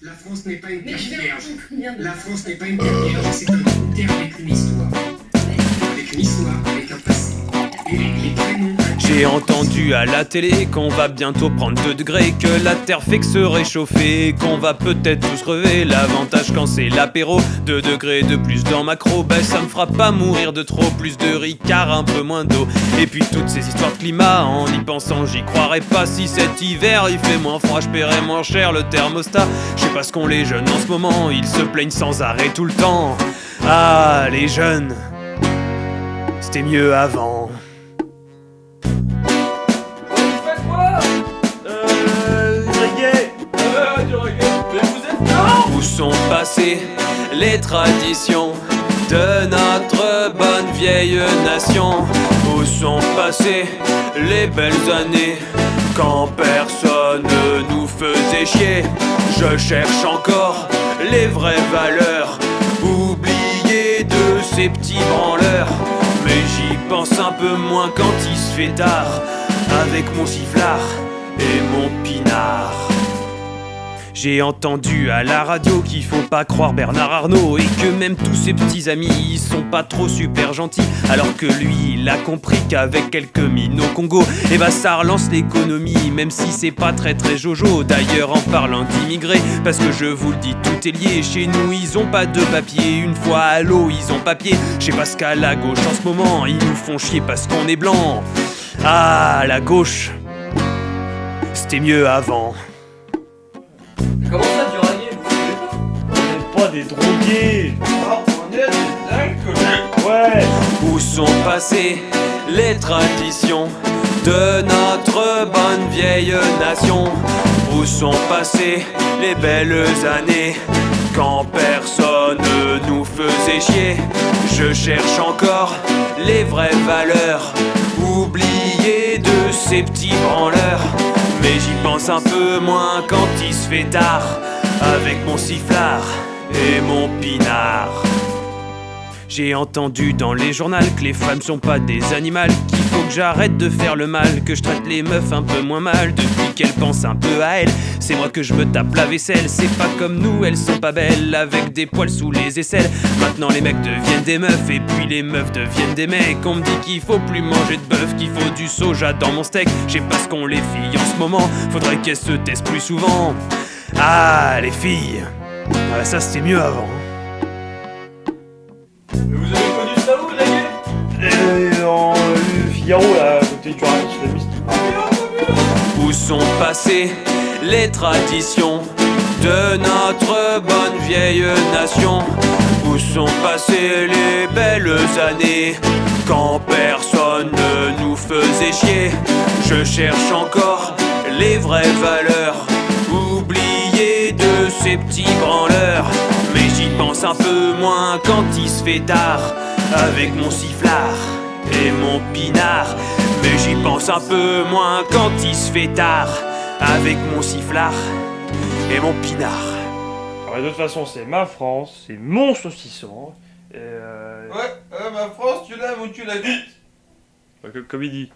La France n'est pas une Mais terre je vais vierge. raconter combien de La fois. France n'est pas une terre vierge, c'est un une terre avec une histoire. Avec une histoire, avec un passé. Et les prénoms. J'ai entendu à la télé qu'on va bientôt prendre 2 degrés, que la terre fait que se réchauffer, qu'on va peut-être tous crever. L'avantage quand c'est l'apéro, 2 degrés de plus dans macro, ben ça me fera pas mourir de trop. Plus de ricard, un peu moins d'eau. Et puis toutes ces histoires de climat, en y pensant j'y croirais pas. Si cet hiver il fait moins froid, je paierai moins cher le thermostat. Je sais pas ce qu'ont les jeunes en ce moment, ils se plaignent sans arrêt tout le temps. Ah les jeunes, c'était mieux avant. Où sont passées les traditions de notre bonne vieille nation? Où sont passées les belles années quand personne ne nous faisait chier? Je cherche encore les vraies valeurs, oubliées de ces petits branleurs. Mais j'y pense un peu moins quand il se fait tard, avec mon sifflard et mon pinard. J'ai entendu à la radio qu'il faut pas croire Bernard Arnault, et que même tous ses petits amis ils sont pas trop super gentils. Alors que lui il a compris qu'avec quelques mines au Congo, et bah ça relance l'économie, même si c'est pas très très jojo. D'ailleurs en parlant d'immigrés, parce que je vous le dis tout est lié, chez nous ils ont pas de papier, une fois à l'eau ils ont papier. Je sais pas ce qu'à la gauche en ce moment, ils nous font chier parce qu'on est blanc. Ah la gauche, c'était mieux avant. Comment ça, du raguet? Vous savez pas? On n'est pas des drogués. Oh, on est des alcooliques. Ouais. Où sont passées les traditions de notre bonne vieille nation? Où sont passées les belles années quand personne ne nous faisait chier? Je cherche encore les vraies valeurs, oubliées de ces petits branleurs. Mais j'y pense un peu moins quand il se fait tard, avec mon sifflard et mon pinard. J'ai entendu dans les journaux que les femmes sont pas des animaux, qu'il faut que j'arrête de faire le mal, que je traite les meufs un peu moins mal depuis qu'elles pensent un peu à elles. C'est moi que je me tape la vaisselle, c'est pas comme nous, elles sont pas belles avec des poils sous les aisselles. Maintenant les mecs deviennent des meufs et puis les meufs deviennent des mecs. On me dit qu'il faut plus manger de bœuf, qu'il faut du soja dans mon steak. Je sais pas ce qu'ont les filles en ce moment, faudrait qu'elles se testent plus souvent. Ah les filles, ah, ça c'était mieux avant. Mais vous avez connu ça où, Daguet? Dans le Figaro, là, à côté du rail islamiste. Où sont passées les traditions de notre bonne vieille nation? Où sont passées les belles années quand personne ne nous faisait chier? Je cherche encore les vraies valeurs, oubliées de ces petits branleurs. Mais j'y pense un peu moins quand il se fait tard, avec mon sifflard et mon pinard. Mais j'y pense un peu moins quand il se fait tard, avec mon sifflard et mon pinard. Alors, de toute façon, c'est ma France, c'est mon saucisson. Et Ouais, ma France, tu l'aimes ou tu la quittes? comme il dit.